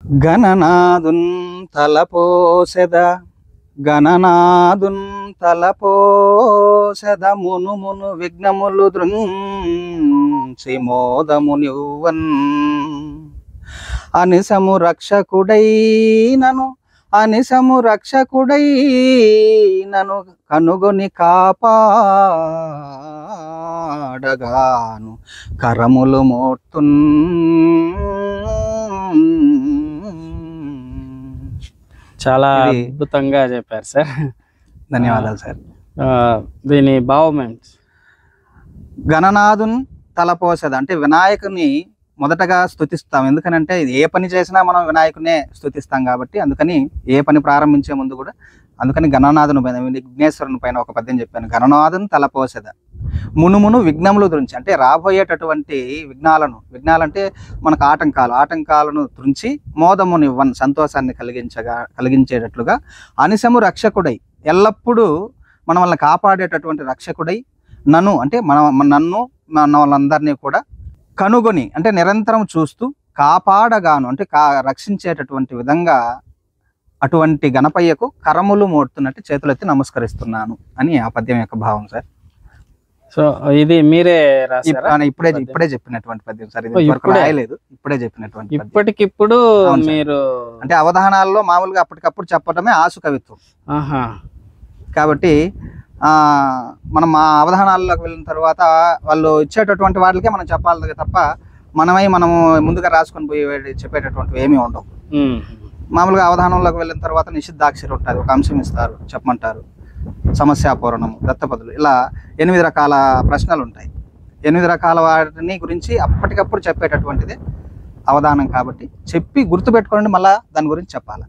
గణనాదున్ తలపోసెద గణనాదున్ తలపోసెద మును మును విఘ్నములు దృంచి మోదమునివ్వన్ అనిసము రక్షకుడై నను కనుగొని కాపాడగాను కరములు మోర్తున్. చాలా అద్భుతంగా చెప్పారు సార్. ధన్యవాదాలు సార్. దీని భావం ఏంటి? గణనాథుని తలపోసెద అంటే వినాయకుని మొదటగా స్తుతిస్తాం. ఎందుకనంటే ఏ పని చేసినా మనం వినాయకునే స్తుతిస్తాం కాబట్టి, అందుకని ఏ పని ప్రారంభించే ముందు కూడా అందుకని గణనాథుని పైన విఘ్నేశ్వరుని పైన ఒక పద్యం చెప్పాను. గణనాథుని తలపోసెద మునుమును విఘ్నములు గురించి అంటే రాబోయేటటువంటి విఘ్నాలంటే మనకు ఆటంకాలను తుంచి మోదమునివ్వన్ సంతోషాన్ని కలిగించేటట్లుగా అనిశము రక్షకుడై ఎల్లప్పుడూ మన వల్ల కాపాడేటటువంటి రక్షకుడై నన్ను అంటే నన్ను మన వాళ్ళందరినీ కూడా కనుగొని అంటే నిరంతరం చూస్తూ కాపాడగాను అంటే రక్షించేటటువంటి విధంగా అటువంటి గణపయ్యకు కరములు మోడుతున్నట్టు చేతులెత్తి నమస్కరిస్తున్నాను అని ఆ పద్యం యొక్క భావం సార్. సో ఇది మీరే రాశారా? ఇప్పుడే చెప్పినటువంటి పద్యం సార్. ఇది రాయలేదు, ఇప్పుడే చెప్పినటువంటి. ఇప్పటికిప్పుడు మీరు అంటే అవధానాల్లో మామూలుగా అప్పటికప్పుడు చెప్పడమే ఆసు కవిత్వం కాబట్టి మనం ఆ అవధానాల్లోకి వెళ్ళిన తర్వాత వాళ్ళు ఇచ్చేటటువంటి వాటికే మనం చెప్పాలి తప్ప మనము ముందుగా రాసుకొని పోయి చెప్పేటటువంటివి ఏమీ ఉండవు. మామూలుగా అవధానంలోకి వెళ్ళిన తర్వాత నిషిద్ధాక్షరి ఉంటుంది, ఒక అంశం ఇస్తారు, చెప్పమంటారు, సమస్యాపూరణము, దత్తపదులు, ఇలా 8 రకాల ప్రశ్నలు ఉంటాయి. 8 రకాల వాటిని గురించి అప్పటికప్పుడు చెప్పేటటువంటిదే అవధానం కాబట్టి చెప్పి గుర్తుపెట్టుకోండి, మళ్ళీ దాని గురించి చెప్పాలి.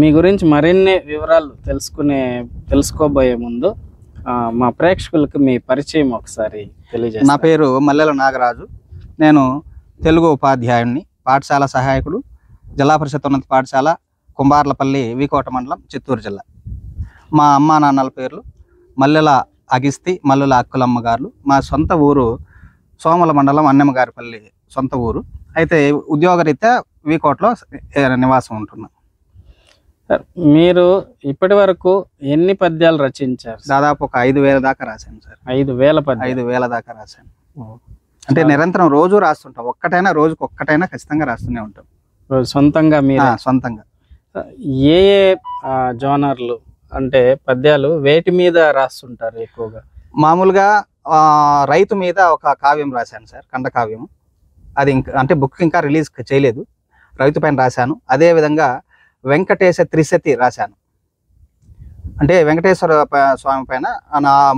మీ గురించి మరిన్ని వివరాలు తెలుసుకోబోయే ముందు మా ప్రేక్షకులకు మీ పరిచయం ఒకసారి తెలియజేయండి. నా పేరు మల్లెల నాగరాజు. నేను తెలుగు ఉపాధ్యాయుడిని, పాఠశాల సహాయకుడు, జిల్లా పరిషత్ ఉన్నత పాఠశాల కుంబార్లపల్లి, వీకోట మండలం, చిత్తూరు జిల్లా. మా అమ్మా నాన్నల పేర్లు మల్లెల అగిస్తి, మల్లెల అక్కులమ్మ గారు. మా సొంత ఊరు సోమల మండలం, అన్నెమ్మగారిపల్లి సొంత ఊరు. అయితే ఉద్యోగరీత్యా వీకోటలో నివాసం ఉంటున్నాం. మీరు ఇప్పటి వరకు ఎన్ని పద్యాలు రచించారు? దాదాపు ఒక 5,000 దాకా రాశాను సార్. 5,000 దాకా రాశాను. అంటే నిరంతరం రోజు రాస్తుంటాం. రోజుకు ఒక్కటైనా ఖచ్చితంగా రాస్తూనే ఉంటాం. సొంతంగా మీరు? సొంతంగా. ఏ జోనర్లు అంటే పద్యాలు వేటి మీద రాస్తుంటారు ఎక్కువగా? మామూలుగా రైతు మీద ఒక కావ్యం రాశాను సార్, ఖండకావ్యం. అది అంటే బుక్ ఇంకా రిలీజ్ చేయలేదు, రైతు పైన రాశాను. అదేవిధంగా వెంకటేశ త్రిశతి రాశాను. అంటే వెంకటేశ్వర స్వామి పైన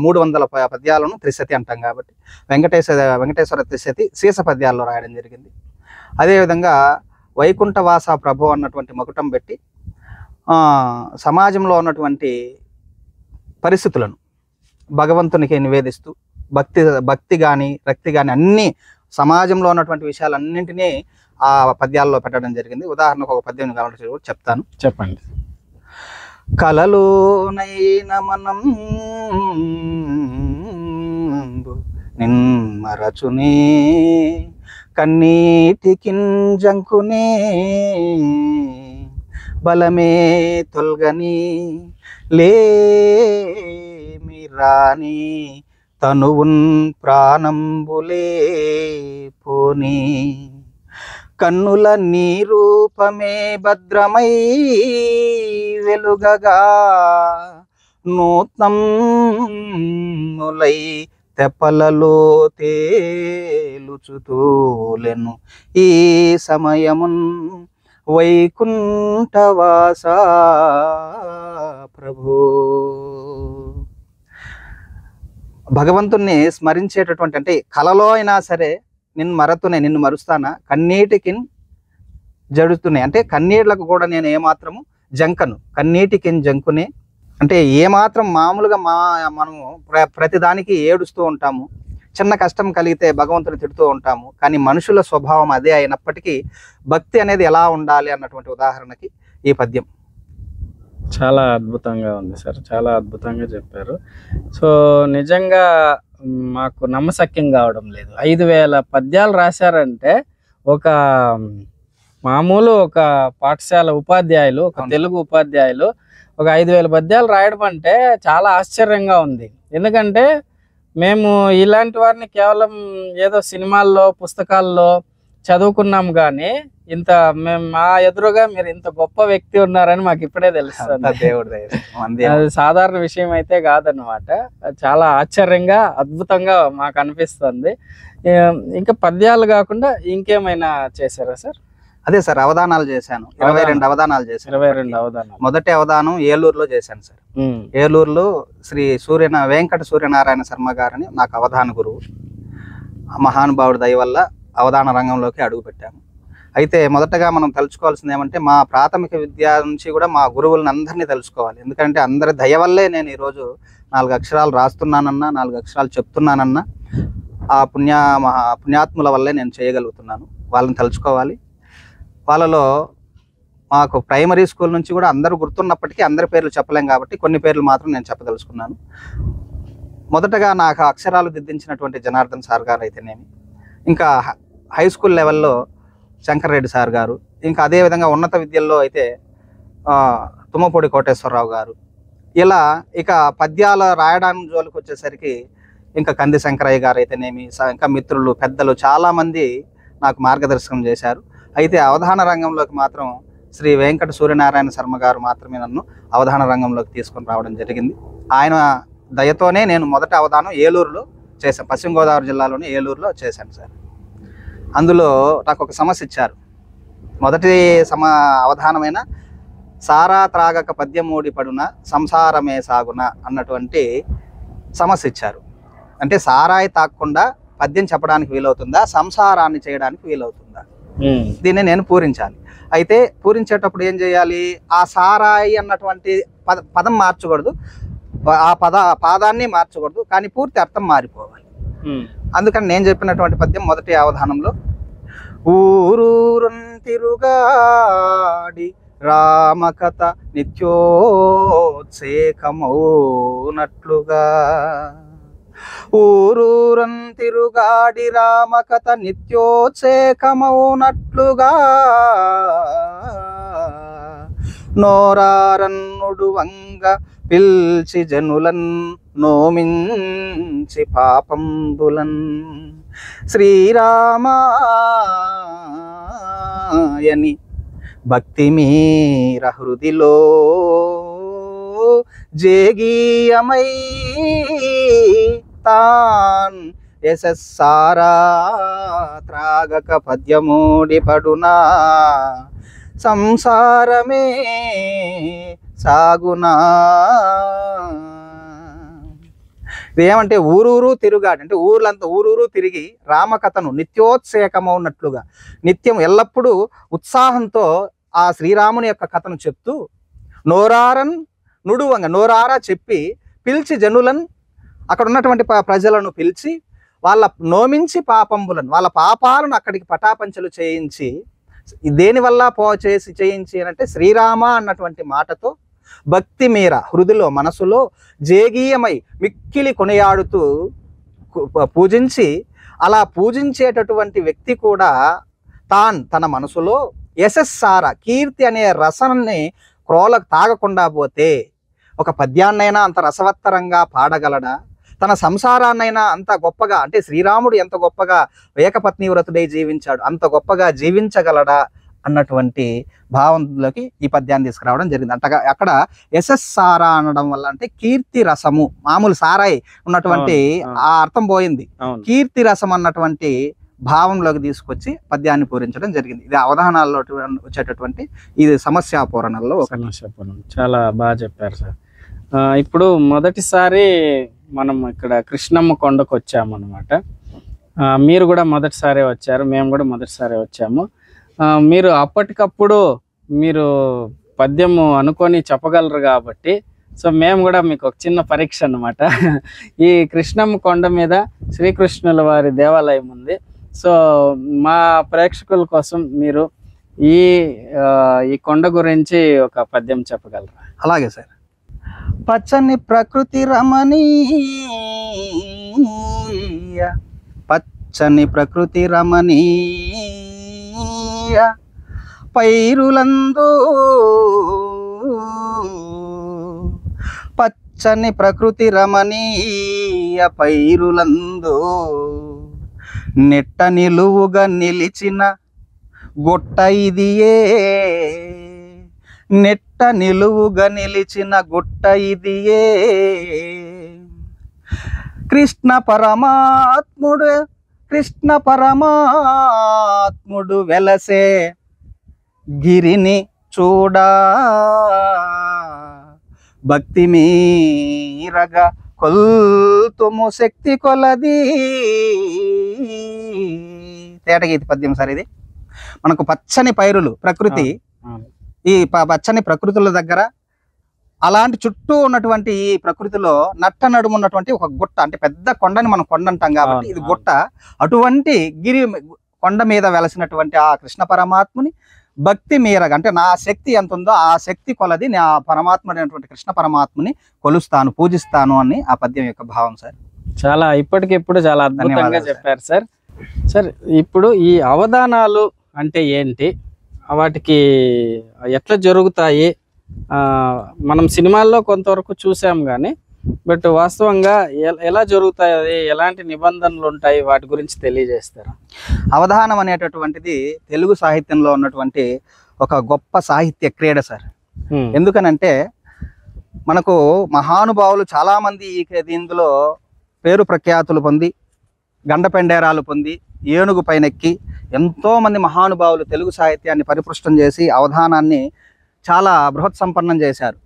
300 పద్యాలను త్రిశతి అంటాం కాబట్టి వెంకటేశ్వర త్రిశతి శీర్ష పద్యాల్లో రాయడం జరిగింది. అదేవిధంగా వైకుంఠవాస ప్రభు అన్నటువంటి మకుటం పెట్టి సమాజంలో ఉన్నటువంటి పరిస్థితులను భగవంతునికి నివేదిస్తూ భక్తి కానీ రక్తి కానీ అన్ని సమాజంలో ఉన్నటువంటి విషయాలన్నింటినీ ఆ పద్యాల్లో పెట్టడం జరిగింది. ఉదాహరణకు ఒక పద్యం కావాలంటే చెప్తాను. చెప్పండి. కలలోనైన మనం నిన్మరచునే కన్నీటికింజంకునే బలమే తొల్గని లేమి రాని తనువున్ ప్రాణంబులే పోని కన్నుల నీ రూపమే భద్రమై వెలుగగా నూత్నములై తెప్పలలో తేలుచుతూలెను ఈ సమయమున్ వైకుంఠవాస ప్రభు. భగవంతుణ్ణి స్మరించేటటువంటి, అంటే కలలో అయినా సరే నిన్ను మరుస్తానా కన్నీటికి జడుతున్నాయి, అంటే కన్నీళ్లకు కూడా నేను ఏమాత్రము జంకను. కన్నీటికి జంకునే అంటే ఏమాత్రం మామూలుగా మనము ప్రతిదానికి ఏడుస్తూ ఉంటాము, చిన్న కష్టం కలిగితే భగవంతుని తిడుతూ ఉంటాము. కానీ మనుషుల స్వభావం అదే అయినప్పటికీ భక్తి అనేది ఎలా ఉండాలి అన్నటువంటి ఉదాహరణకి ఈ పద్యం. చాలా అద్భుతంగా ఉంది సార్, చాలా అద్భుతంగా చెప్పారు. సో నిజంగా మాకు నమ్మశక్యం కావడం లేదు. 5000 పద్యాలు రాశారంటే ఒక మామూలు ఒక పాఠశాల ఉపాధ్యాయులు, ఒక తెలుగు ఉపాధ్యాయులు ఒక 5000 పద్యాలు రాయడం అంటే చాలా ఆశ్చర్యంగా ఉంది. ఎందుకంటే మేము ఇలాంటి వారిని కేవలం ఏదో సినిమాల్లో పుస్తకాల్లో చదువుకున్నాం, కానీ ఇంత మేము మా ఎదురుగా మీరు ఇంత గొప్ప వ్యక్తి ఉన్నారని మాకు ఇప్పుడే తెలుస్తుంది. అది సాధారణ విషయం అయితే కాదన్నమాట. చాలా ఆశ్చర్యంగా అద్భుతంగా మాకు అనిపిస్తుంది. ఇంకా పద్యాలు కాకుండా ఇంకేమైనా చేశారా సార్? అదే సార్, అవధానాలు చేశాను. 22 అవధానాలు చేశాను. 22 అవధానాలు. మొదటి అవధానం ఏలూరులో చేశాను సార్. ఏలూరులో శ్రీ వెంకట సూర్యనారాయణ శర్మ గారని నాకు అవధాన గురువు. మహానుభావుడి దయ వల్ల అవధాన రంగంలోకి అడుగు పెట్టాము. అయితే మొదటగా మనం తెలుసుకోవాల్సింది ఏమంటే, మా ప్రాథమిక విద్య నుంచి కూడా మా గురువులను అందరినీ తెలుసుకోవాలి. ఎందుకంటే అందరి దయ వల్లే నేను ఈరోజు 4 అక్షరాలు రాస్తున్నానన్నా, 4 అక్షరాలు చెప్తున్నానన్నా ఆ పుణ్యాత్ముల వల్లే నేను చేయగలుగుతున్నాను. వాళ్ళని తలుచుకోవాలి. వాళ్ళలో మాకు ప్రైమరీ స్కూల్ నుంచి కూడా అందరూ గుర్తున్నప్పటికీ అందరి పేర్లు చెప్పలేం కాబట్టి కొన్ని పేర్లు మాత్రం నేను చెప్పదలుచుకున్నాను. మొదటగా నాకు అక్షరాలు దిద్దించినటువంటి జనార్దన్ సార్ గారు అయితేనేమి, ఇంకా హై స్కూల్ లెవెల్లో శంకర్ రెడ్డి సార్ గారు, ఇంకా అదేవిధంగా ఉన్నత విద్యల్లో అయితే తుమ్మపూడి కోటేశ్వరరావు గారు, ఇలా ఇక పద్యాల రాయడానికి జోలికి వచ్చేసరికి ఇంకా కంది శంకరయ్య గారు అయితేనేమి, ఇంకా మిత్రులు పెద్దలు చాలామంది నాకు మార్గదర్శకం చేశారు. అయితే అవధాన రంగంలోకి మాత్రం శ్రీ వెంకట సూర్యనారాయణ శర్మ గారు మాత్రమే నన్ను అవధాన రంగంలోకి తీసుకొని రావడం జరిగింది. ఆయన దయతోనే నేను మొదట అవధానం ఏలూరులో చేశాను. పశ్చిమ గోదావరి జిల్లాలోని ఏలూరులో చేశాను సార్. అందులో నాకు ఒక సమస్య ఇచ్చారు. మొదటి అవధానమైన సారా త్రాగక పద్యమూడి పడున సంసారమే సాగున అన్నటువంటి సమస్య ఇచ్చారు. అంటే సారాయి తాగకుండా పద్యం చెప్పడానికి వీలవుతుందా, సంసారాన్ని చేయడానికి వీలవుతుందా, దీన్ని నేను పూరించాలి. అయితే పూరించేటప్పుడు ఏం చేయాలి, ఆ సారాయి అన్నటువంటి పదం మార్చకూడదు, ఆ పాదాన్ని మార్చకూడదు, కానీ పూర్తి అర్థం మారిపోవాలి. అందుకని నేను చెప్పినటువంటి పద్యం మొదటి అవధానంలో, ఊరూరున్ తిరుగాడి రామకథ నిత్యోత్సేకమౌనట్లుగా, ఊరూరన్ తిరుగాడి రామకథ నిత్యోత్సేకమౌనట్లుగా, నోరారన్నుడు వంగ పిల్చి జనులన్ నోమించి పాపంబులన్, శ్రీరామాయని భక్తి మీర హృదిలో జేగీయమై తాన్ యశస్సారా త్రాగక పద్యమూడి పడునా సంసారమే సాగునా. ఇదేమంటే ఊరూరు తిరుగాడు, అంటే ఊర్లంతా ఊరూరు తిరిగి రామకథను నిత్యోత్సేకమవునట్లుగా, నిత్యం ఎల్లప్పుడూ ఉత్సాహంతో ఆ శ్రీరాముని యొక్క కథను చెప్తూ, నోరారన్ నుడువంగ నోరారా చెప్పి పిలిచి జనులన్ అక్కడ ఉన్నటువంటి ప్రజలను పిలిచి వాళ్ళ నోమించి పాపంబులను, వాళ్ళ పాపాలను అక్కడికి పటాపంచలు చేయించి, దేనివల్ల చేయించి అంటే శ్రీరామ అన్నటువంటి మాటతో భక్తి మీర హృదిలో మనసులో జేగీయమై మిక్కిలి కొనియాడుతూ పూజించి, అలా పూజించేటటువంటి వ్యక్తి కూడా తన మనసులో యశస్సార కీర్తి అనే రసాన్ని క్రోలకు తాగకుండా పోతే ఒక పద్యాన్నైనా అంత రసవత్తరంగా పాడగలడా? తన సంసారాన్నైనా అంత గొప్పగా, అంటే శ్రీరాముడు ఎంత గొప్పగా ఏకపత్ని వ్రతుడై జీవించాడు, అంత గొప్పగా జీవించగలడా అన్నటువంటి భావంలోకి ఈ పద్యాన్ని తీసుకురావడం జరిగింది. అంతగా అక్కడ యశస్సారా అనడం వల్ల అంటే కీర్తి రసము, మామూలు సారాయి ఉన్నటువంటి ఆ అర్థం పోయింది, కీర్తి రసం అన్నటువంటి భావంలోకి తీసుకొచ్చి పద్యాన్ని పూరించడం జరిగింది. ఇది అవధానాల్లో వచ్చేటటువంటి ఇది సమస్యా పూరణంలో ఒక చాలా బాగా చెప్పారు సార్. ఇప్పుడు మొదటిసారి మనం ఇక్కడ కృష్ణమ్మ కొండకు వచ్చామన్నమాట. మీరు కూడా మొదటిసారి వచ్చారు, మేము కూడా మొదటిసారి వచ్చాము. మీరు అప్పటికప్పుడు మీరు పద్యము అనుకొని చెప్పగలరు కాబట్టి, సో మేము కూడా మీకు ఒక చిన్న పరీక్ష అన్నమాట. ఈ కృష్ణమ్మ కొండ మీద శ్రీకృష్ణుల వారి దేవాలయం ఉంది. సో మా ప్రేక్షకుల కోసం మీరు ఈ కొండ గురించి ఒక పద్యం చెప్పగలరా? అలాగే సార్. పచ్చని ప్రకృతి రమణీయ, పచ్చని ప్రకృతి రమణీయ, పైరులందు పచ్చని ప్రకృతి రమణీయ, పైరులందు నెట్ట నిలువుగా నిలిచిన గుట్ట ఇదియే, నెట్ట నిలువుగా నిలిచిన గుట్ట ఇదియే, కృష్ణ పరమాత్ముడు వెలసే గిరిని చూడా, భక్తి మీరగా కొల్తుము శక్తి కొలది. తేటగీతి పద్యం సార్ ఇది. మనకు పచ్చని పైరులు ప్రకృతి, ఈ పచ్చని ప్రకృతుల దగ్గర అలాంటి చుట్టూ ఉన్నటువంటి ఈ ప్రకృతిలో నట్ట నడుము ఉన్నటువంటి ఒక గుట్ట, అంటే పెద్ద కొండని మనం కొండ అంటాం కాబట్టి ఇది గుట్ట. అటువంటి గిరి కొండ మీద వెలసినటువంటి ఆ కృష్ణ పరమాత్ముని భక్తి మీరగా, అంటే నా శక్తి ఎంత ఉందో ఆ శక్తి కొలది నా పరమాత్ముడైనటువంటి కృష్ణ పరమాత్ముని కొలుస్తాను, పూజిస్తాను అని ఆ పద్యం యొక్క భావం సార్. చాలా ఇప్పటికిప్పుడు చాలా అద్భుతంగా చెప్పారు సార్. సార్ ఇప్పుడు ఈ అవధానాలు అంటే ఏంటి, వాటికి ఎట్లా జరుగుతాయి? మనం సినిమాల్లో కొంతవరకు చూసాం కానీ బట్ వాస్తవంగా ఎలా జరుగుతాయి, ఎలాంటి నిబంధనలు ఉంటాయి, వాటి గురించి తెలియజేస్తారా? అవధానం అనేటటువంటిది తెలుగు సాహిత్యంలో ఉన్నటువంటి ఒక గొప్ప సాహిత్య క్రీడ సార్. ఎందుకనంటే మనకు మహానుభావులు చాలామంది ఇందులో పేరు ప్రఖ్యాతులు పొంది, గండపెండేరాలు పొంది, ఏనుగు పైనెక్కి ఎంతోమంది మహానుభావులు తెలుగు సాహిత్యాన్ని పరిపుష్టం చేసి అవధానాన్ని చాలా బృహత్ సంపన్నం చేశారు.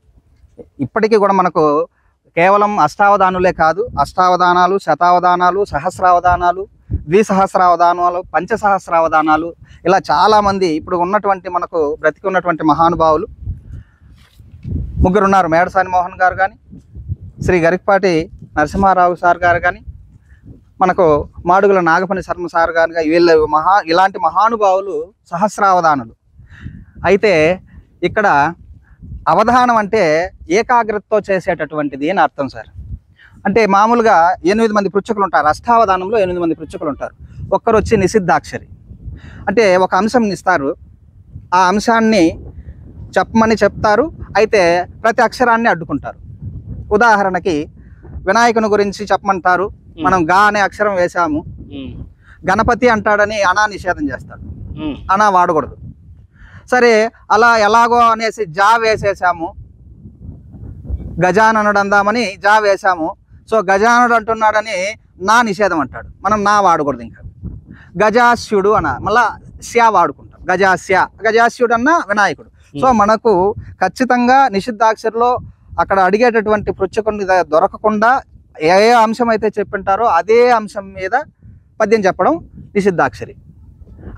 ఇప్పటికీ కూడా మనకు కేవలం అష్టావధానులే కాదు, అష్టావధానాలు, శతావధానాలు, సహస్రావధానాలు, ద్విసహస్రావధానాలు, పంచసహస్రావధానాలు, ఇలా చాలామంది ఇప్పుడు ఉన్నటువంటి మనకు బ్రతికి ఉన్నటువంటి మహానుభావులు ముగ్గురు ఉన్నారు. మేడసాని మోహన్ గారు కానీ, శ్రీ గరికపాటి నరసింహారావు సార్ గారు కానీ, మనకు మాడుగుల నాగపని శర్మ సార్ గారు, వీళ్ళు ఇలాంటి మహానుభావులు సహస్రావధానులు. అయితే ఇక్కడ అవధానం అంటే ఏకాగ్రతతో చేసేటటువంటిది అని అర్థం సార్. అంటే మామూలుగా 8 మంది పృచ్ఛకులు ఉంటారు, అష్టావధానంలో 8 మంది పృచ్ఛకులు ఉంటారు. ఒక్కరు వచ్చి నిషిద్ధాక్షరి, అంటే ఒక అంశం ఇస్తారు, ఆ అంశాన్ని చెప్పమని చెప్తారు, అయితే ప్రతి అక్షరాన్ని అడ్డుకుంటారు. ఉదాహరణకి వినాయకుని గురించి చెప్పమంటారు, మనం గా అనే అక్షరం వేసాము, గణపతి అంటాడని అనా నిషేధం చేస్తాడు, అనా వాడకూడదు. సరే అలా ఎలాగో అనేసి జా వేసేసాము, గజాననుడు అందామని జా వేసాము, సో గజానుడు అంటున్నాడని నా నిషేధం అంటాడు, మనం నా వాడకూడదు. ఇంకా గజాస్యుడు అన్న మళ్ళా శ్యా వాడుకుంటాం, గజాస్యుడు అన్న వినాయకుడు. సో మనకు ఖచ్చితంగా నిషిద్ధాక్షరిలో అక్కడ అడిగేటటువంటి పృచ్ఛకుని దొరకకుండా ఏ అంశం అయితే చెప్పింటారో అదే అంశం మీద పద్యం చెప్పడం నిషిద్ధాక్షరి.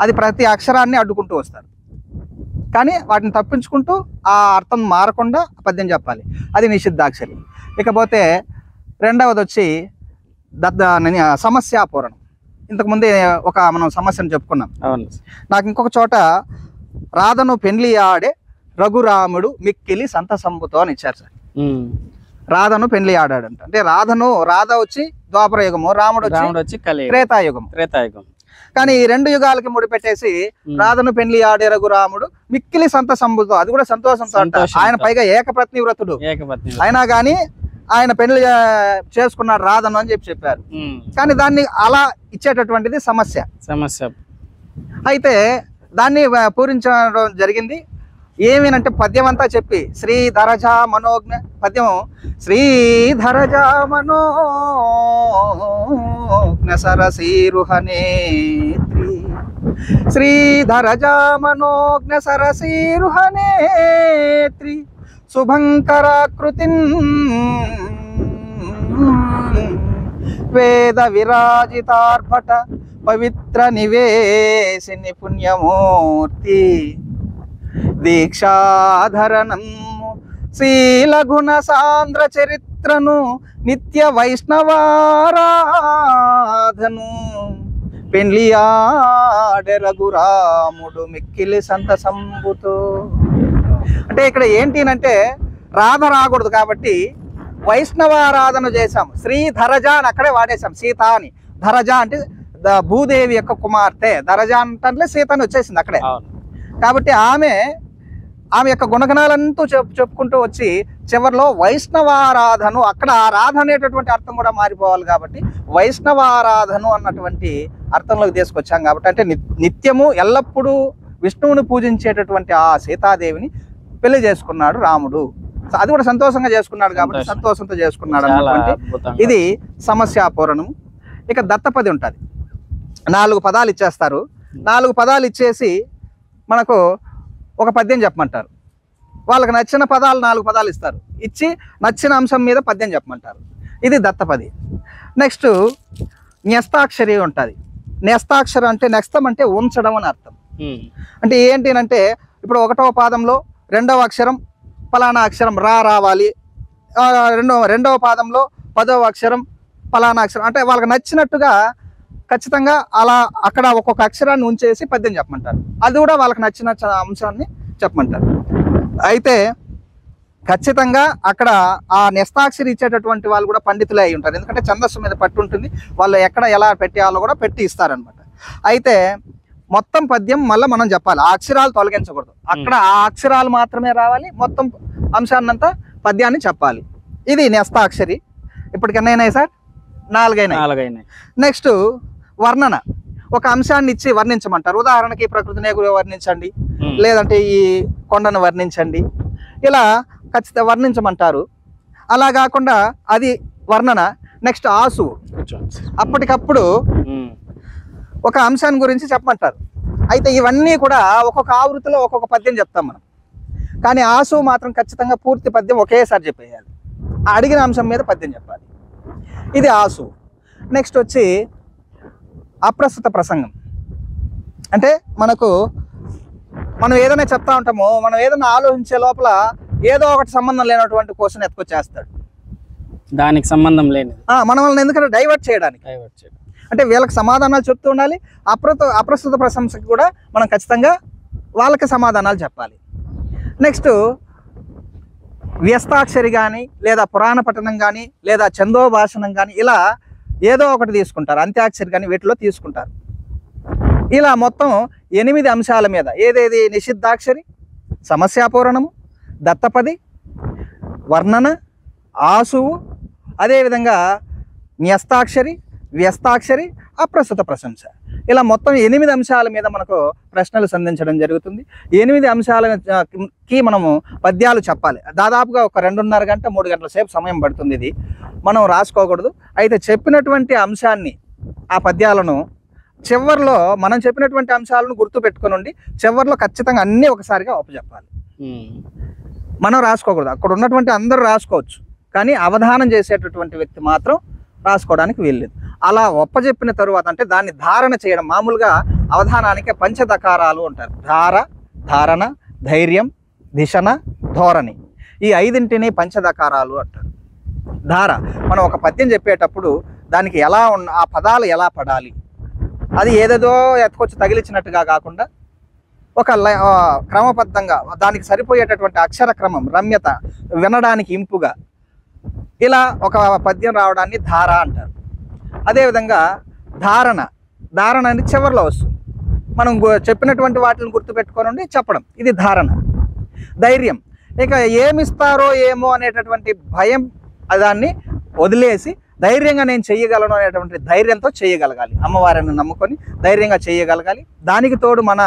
అది ప్రతి అక్షరాన్ని అడ్డుకుంటూ వస్తారు, కానీ వాటిని తప్పించుకుంటూ ఆ అర్థం మారకుండా పద్యం చెప్పాలి, అది నిషిద్ధాక్షరి. ఇకపోతే రెండవది వచ్చి సమస్యాపూరణం. ఇంతకుముందే మనం సమస్యను చెప్పుకున్నాం. అవును. నాకు ఇంకొక చోట రాధను పెండ్లి ఆడే రఘురాముడు మిక్కిలి సంతసంబుతో అని ఇచ్చారు సార్. రాధను పెండ్లి ఆడాడంట. అంటే రాధ వచ్చి ద్వాపర యుగము, రాముడు వచ్చి త్రేతాయుగం. కానీ ఈ 2 యుగాలకి ముడిపెట్టేసి రాధను పెండ్లి ఆడే రఘురాముడు మిక్కిలి సంతసంబుతో, అది కూడా సంతోషంతో అంట. ఆయన పైగా ఏకపత్ని వ్రతుడు అయినా కానీ ఆయన పెళ్లి చేసుకున్నాడు రాధను అని చెప్పారు. కానీ దాన్ని అలా ఇచ్చేటటువంటిది సమస్య. అయితే దాన్ని పూరించడం జరిగింది. ఏమేనంటే పద్యం అంతా చెప్పి శ్రీధరజా మనోజ్ఞ పద్యం, శ్రీధరజా మనోజ్ఞ సరసీరుహనేత్రి, శ్రీధరజా మనోజ్ఞ సరసీరుహనేత్రి, శుభంకరాకృతిన్ వేద విరాజితార్భట పవిత్ర నివేశిని పుణ్యమూర్తి, దీక్షాధరణము శీలగుణ సాంద్ర చరిత్రను నిత్య వైష్ణవారాధను, పెండ్లి ఆడే రఘురాముడు మిక్కిలి సంతసంబుతో. అంటే ఇక్కడ ఏంటి అంటే రాధ రాకూడదు కాబట్టి వైష్ణవారాధన చేశాం. శ్రీధరజ అని అక్కడే వాడేశాం. సీత అని, ధరజ అంటే భూదేవి యొక్క కుమార్తె, ధరజ అంటే సీత అని వచ్చేసింది అక్కడే. కాబట్టి ఆమె యొక్క గుణగణాలంటూ చెప్పుకుంటూ వచ్చి చివరిలో వైష్ణవారాధను, అక్కడ ఆరాధన అనేటటువంటి అర్థం కూడా మారిపోవాలి కాబట్టి వైష్ణవారాధను అన్నటువంటి అర్థంలోకి తీసుకొచ్చాం. కాబట్టి అంటే నిత్యము ఎల్లప్పుడూ విష్ణువుని పూజించేటటువంటి ఆ సీతాదేవిని పెళ్లి చేసుకున్నాడు రాముడు. అది కూడా సంతోషంగా చేసుకున్నాడు కాబట్టి సంతోషంతో చేసుకున్నాడు అన్నటువంటి ఇది సమస్యాపూరణము. ఇక దత్తపది ఉంటుంది. 4 పదాలు ఇచ్చేస్తారు. 4 పదాలు ఇచ్చేసి మనకు ఒక పద్యం చెప్పమంటారు. వాళ్ళకి నచ్చిన పదాలు 4 పదాలు ఇస్తారు. ఇచ్చి నచ్చిన అంశం మీద పద్యం చెప్పమంటారు. ఇది దత్తపది. నెక్స్ట్ న్యస్తాక్షరి ఉంటుంది. న్యస్తాక్షరం అంటే నెస్తం అంటే ఉంచడం అని అర్థం. అంటే ఏంటి అంటే ఇప్పుడు 1వ పాదంలో 2వ అక్షరం ఫలానా అక్షరం రావాలి, 2వ పాదంలో 10వ అక్షరం ఫలానా అక్షరం, అంటే వాళ్ళకి నచ్చినట్టుగా ఖచ్చితంగా అలా అక్కడ ఒక్కొక్క అక్షరాన్ని ఉంచేసి పద్యం చెప్పమంటారు. అది కూడా వాళ్ళకి నచ్చిన అంశాన్ని చెప్పమంటారు. అయితే ఖచ్చితంగా అక్కడ ఆ నెస్తాక్షరి ఇచ్చేటటువంటి వాళ్ళు కూడా పండితులే అయి ఉంటారు. ఎందుకంటే ఛందస్సు మీద పట్టు ఉంటుంది. వాళ్ళు ఎక్కడ ఎలా పెట్టేయాలో కూడా పెట్టి ఇస్తారనమాట. అయితే మొత్తం పద్యం మళ్ళీ మనం చెప్పాలి. ఆ అక్షరాలు తొలగించకూడదు. అక్కడ ఆ అక్షరాలు మాత్రమే రావాలి. మొత్తం అంశాన్నంతా పద్యాన్ని చెప్పాలి. ఇది నెస్తాక్షరి. ఇప్పటికి ఎన్ని అయినాయి సార్? 4 అయినాయి. నెక్స్ట్ వర్ణన. ఒక అంశాన్ని ఇచ్చి వర్ణించమంటారు. ఉదాహరణకి ప్రకృతిని వర్ణించండి, లేదంటే ఈ కొండను వర్ణించండి, ఇలా ఖచ్చితంగా వర్ణించమంటారు. అలా కాకుండా అది వర్ణన. నెక్స్ట్ ఆసువు. అప్పటికప్పుడు ఒక అంశాన్ని గురించి చెప్పమంటారు. అయితే ఇవన్నీ కూడా ఒక్కొక్క ఆవృత్తిలో ఒక్కొక్క పద్యం చెప్తాం మనం. కానీ ఆసువు మాత్రం ఖచ్చితంగా పూర్తి పద్యం ఒకేసారి చెప్పేయాలి. అడిగిన అంశం మీద పద్యం చెప్పాలి. ఇది ఆసువు. నెక్స్ట్ వచ్చి అప్రస్తుత ప్రసంగం. అంటే మనం ఏదైనా చెప్తా ఉంటామో, మనం ఏదైనా ఆలోచించే లోపల ఏదో ఒకటి సంబంధం లేనటువంటి క్వశ్చన్ ఎత్తుకొచ్చేస్తాడు. దానికి సంబంధం లేని మనల్ని ఎందుకంటే డైవర్ట్ చేయడానికి. అంటే వీళ్ళకి సమాధానాలు చెప్తూ ఉండాలి. అప్రస్తుత ప్రశంసకి కూడా మనం ఖచ్చితంగా వాళ్ళకి సమాధానాలు చెప్పాలి. నెక్స్ట్ వ్యస్తాక్షరి కానీ, లేదా పురాణ పఠనం కానీ, లేదా ఛందోభాషణం కానీ, ఇలా ఏదో ఒకటి తీసుకుంటారు. అంత్యాక్షరి కానీ వీటిలో తీసుకుంటారు. ఇలా మొత్తం 8 అంశాల మీద ఏదేది నిషిద్ధాక్షరి, సమస్యాపూరణము, దత్తపది, వర్ణన, ఆసువు, అదేవిధంగా న్యస్తాక్షరి, వ్యస్తాక్షరి, అప్రస్తుత ప్రశంస, ఇలా మొత్తం 8 అంశాల మీద మనకు ప్రశ్నలు సంధించడం జరుగుతుంది. 8 అంశాలకి మనము పద్యాలు చెప్పాలి. దాదాపుగా ఒక 2.5 గంట 3 గంటల సేపు సమయం పడుతుంది. ఇది మనం రాసుకోకూడదు. అయితే చెప్పినటువంటి అంశాన్ని, ఆ పద్యాలను చివరిలో మనం చెప్పినటువంటి అంశాలను గుర్తు పెట్టుకుని ఉండి చివరిలో ఖచ్చితంగా అన్నీ ఒకసారిగా ఒప్పచెప్పాలి. మనం రాసుకోకూడదు. అక్కడ ఉన్నటువంటి అందరూ రాసుకోవచ్చు, కానీ అవధానం చేసేటటువంటి వ్యక్తి మాత్రం రాసుకోవడానికి వీల్లేదు. అలా ఒప్పజెప్పిన తరువాత అంటే దాన్ని ధారణ చేయడం. మామూలుగా అవధానానికి పంచదకారాలు అంటారు. ధారణ, ధైర్యం, దిశన, ధోరణి. ఈ 5ంటిని పంచదకారాలు అంటారు. ధార. మనం ఒక పద్యం చెప్పేటప్పుడు దానికి ఎలా ఆ పదాలు ఎలా పడాలి, అది ఏదేదో ఎత్తుకొచ్చి తగిలించినట్టుగా కాకుండా ఒక క్రమబద్ధంగా దానికి సరిపోయేటటువంటి అక్షర క్రమం, రమ్యత, వినడానికి ఇంపుగా ఇలా ఒక పద్యం రావడాన్ని ధార అంటారు. అదేవిధంగా ధారణ అనేది చివరిలో వస్తుంది. మనం చెప్పినటువంటి వాటిని గుర్తుపెట్టుకోనండి చెప్పడం, ఇది ధారణ. ధైర్యం, ఇక ఏమిస్తారో ఏమో అనేటటువంటి భయం దాన్ని వదిలేసి ధైర్యంగా నేను చేయగలను అనేటువంటి ధైర్యంతో చేయగలగాలి. అమ్మవారిని నమ్ముకొని ధైర్యంగా చేయగలగాలి. దానికి తోడు మన